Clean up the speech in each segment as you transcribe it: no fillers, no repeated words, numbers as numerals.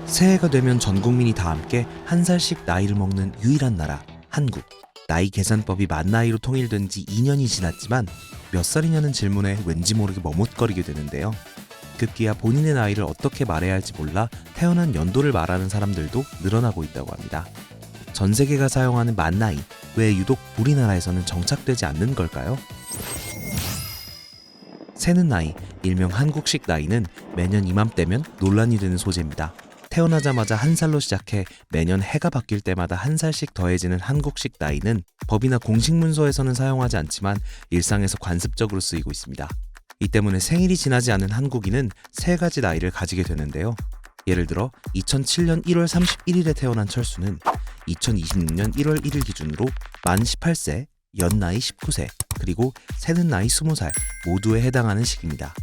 새해가 되면 전 국민이 다 함께 한 살씩 나이를 먹는 유일한 나라, 한국. 나이 계산법이 만 나이로 통일된 지 2년이 지났지만 몇 살이냐는 질문에 왠지 모르게 머뭇거리게 되는데요. 급기야 본인의 나이를 어떻게 말해야 할지 몰라 태어난 연도를 말하는 사람들도 늘어나고 있다고 합니다. 전 세계가 사용하는 만 나이, 왜 유독 우리나라에서는 정착되지 않는 걸까요? 세는 나이, 일명 한국식 나이는 매년 이맘때면 논란이 되는 소재입니다. 태어나자마자 한 살로 시작해 매년 해가 바뀔 때마다 한 살씩 더해지는 한국식 나이는 법이나 공식 문서에서는 사용하지 않지만 일상에서 관습적으로 쓰이고 있습니다. 이 때문에 생일이 지나지 않은 한국인은 세 가지 나이를 가지게 되는데요. 예를 들어 2007년 1월 31일에 태어난 철수는 2026년 1월 1일 기준으로 만 18세, 연나이 19세, 그리고 새는 나이 20살 모두에 해당하는 시기입니다.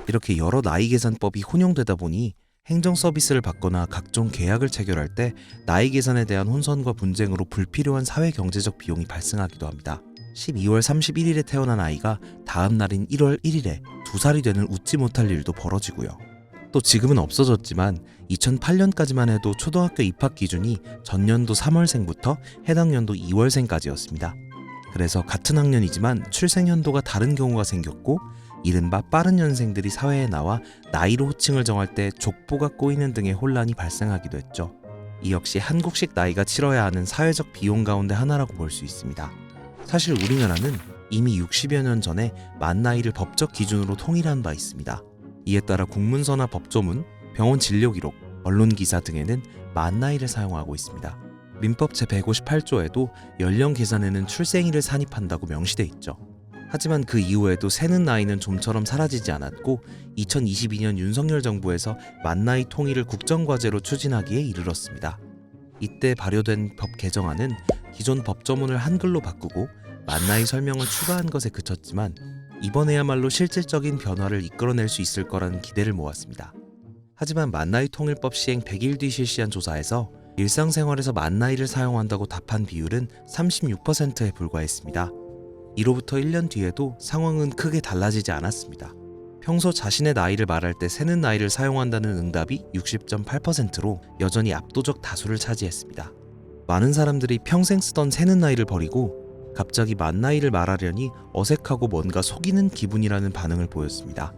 이렇게 여러 나이 계산법이 혼용되다 보니 행정 서비스를 받거나 각종 계약을 체결할 때 나이 계산에 대한 혼선과 분쟁으로 불필요한 사회 경제적 비용이 발생하기도 합니다. 12월 31일에 태어난 아이가 다음 날인 1월 1일에 2살이 되는 웃지 못할 일도 벌어지고요. 또 지금은 없어졌지만 2008년까지만 해도 초등학교 입학 기준이 전년도 3월생부터 해당 연도 2월생까지였습니다. 그래서 같은 학년이지만 출생연도가 다른 경우가 생겼고 이른바 빠른 년생들이 사회에 나와 나이로 호칭을 정할 때 족보가 꼬이는 등의 혼란이 발생하기도 했죠. 이 역시 한국식 나이가 치러야 하는 사회적 비용 가운데 하나라고 볼 수 있습니다. 사실 우리나라는 이미 60여 년 전에 만 나이를 법적 기준으로 통일한 바 있습니다. 이에 따라 공문서나 법조문, 병원 진료기록, 언론기사 등에는 만 나이를 사용하고 있습니다. 민법 제158조에도 연령 계산에는 출생일을 산입한다고 명시돼 있죠. 하지만 그 이후에도 새는 나이는 좀처럼 사라지지 않았고 2022년 윤석열 정부에서 만 나이 통일을 국정과제로 추진하기에 이르렀습니다. 이때 발효된 법 개정안은 기존 법조문을 한글로 바꾸고 만 나이 설명을 추가한 것에 그쳤지만 이번에야말로 실질적인 변화를 이끌어낼 수 있을 거라는 기대를 모았습니다. 하지만 만 나이 통일법 시행 100일 뒤 실시한 조사에서 일상생활에서 만 나이를 사용한다고 답한 비율은 36%에 불과했습니다. 이로부터 1년 뒤에도 상황은 크게 달라지지 않았습니다. 평소 자신의 나이를 말할 때 새는 나이를 사용한다는 응답이 60.8%로 여전히 압도적 다수를 차지했습니다. 많은 사람들이 평생 쓰던 새는 나이를 버리고 갑자기 만 나이를 말하려니 어색하고 뭔가 속이는 기분이라는 반응을 보였습니다.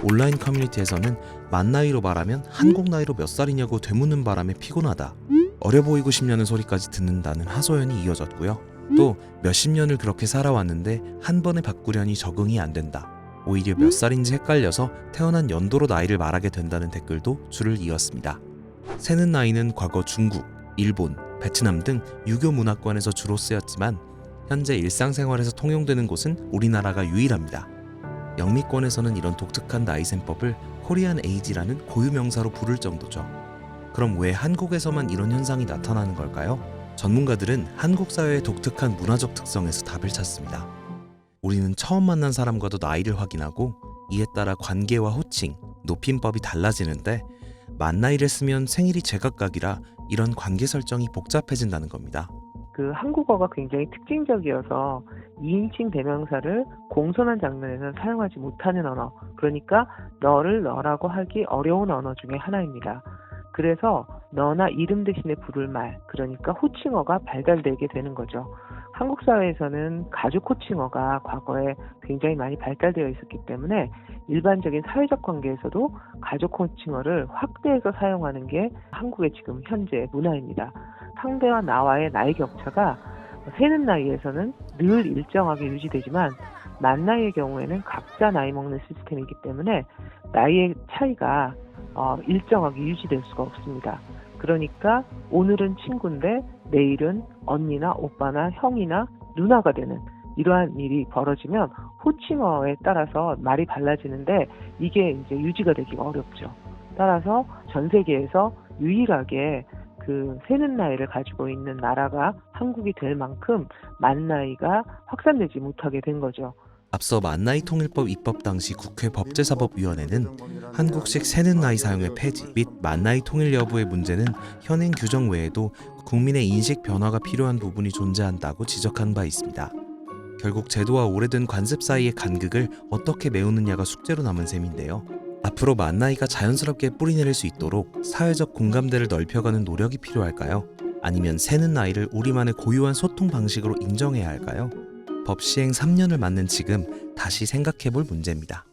온라인 커뮤니티에서는 만 나이로 말하면 한국 나이로 몇 살이냐고 되묻는 바람에 피곤하다, 어려 보이고 싶냐는 소리까지 듣는다는 하소연이 이어졌고요. 또 몇십 년을 그렇게 살아왔는데 한 번에 바꾸려니 적응이 안 된다, 오히려 몇 살인지 헷갈려서 태어난 연도로 나이를 말하게 된다는 댓글도 줄을 이었습니다. 새는 나이는 과거 중국, 일본, 베트남 등 유교 문화권에서 주로 쓰였지만 현재 일상생활에서 통용되는 곳은 우리나라가 유일합니다. 영미권에서는 이런 독특한 나이 셈법을 코리안 에이지라는 고유 명사로 부를 정도죠. 그럼 왜 한국에서만 이런 현상이 나타나는 걸까요? 전문가들은 한국 사회의 독특한 문화적 특성에서 답을 찾습니다. 우리는 처음 만난 사람과도 나이를 확인하고 이에 따라 관계와 호칭, 높임법이 달라지는데 만 나이를 쓰면 생일이 제각각이라 이런 관계 설정이 복잡해진다는 겁니다. 그 한국어가 굉장히 특징적이어서 2인칭 대명사를 공손한 장면에는 사용하지 못하는 언어, 그러니까 너를 너라고 하기 어려운 언어 중에 하나입니다. 그래서 너나 이름 대신에 부를 말, 그러니까 호칭어가 발달되게 되는 거죠. 한국 사회에서는 가족 호칭어가 과거에 굉장히 많이 발달되어 있었기 때문에 일반적인 사회적 관계에서도 가족 호칭어를 확대해서 사용하는 게 한국의 지금 현재 문화입니다. 상대와 나와의 나이 격차가 새는 나이에서는 늘 일정하게 유지되지만 만 나이의 경우에는 각자 나이 먹는 시스템이기 때문에 나이의 차이가 일정하게 유지될 수가 없습니다. 그러니까 오늘은 친구인데 내일은 언니나 오빠나 형이나 누나가 되는 이러한 일이 벌어지면 호칭어에 따라서 말이 달라지는데 이게 이제 유지가 되기가 어렵죠. 따라서 전 세계에서 유일하게 그 새는 나이를 가지고 있는 나라가 한국이 될 만큼 만 나이가 확산되지 못하게 된 거죠. 앞서 만나이 통일법 입법 당시 국회 법제사법위원회는 한국식 새는 나이 사용의 폐지 및 만나이 통일 여부의 문제는 현행 규정 외에도 국민의 인식 변화가 필요한 부분이 존재한다고 지적한 바 있습니다. 결국 제도와 오래된 관습 사이의 간극을 어떻게 메우느냐가 숙제로 남은 셈인데요. 앞으로 만 나이가 자연스럽게 뿌리내릴 수 있도록 사회적 공감대를 넓혀가는 노력이 필요할까요? 아니면 새는 나이를 우리만의 고유한 소통 방식으로 인정해야 할까요? 법 시행 3년을 맞는 지금 다시 생각해볼 문제입니다.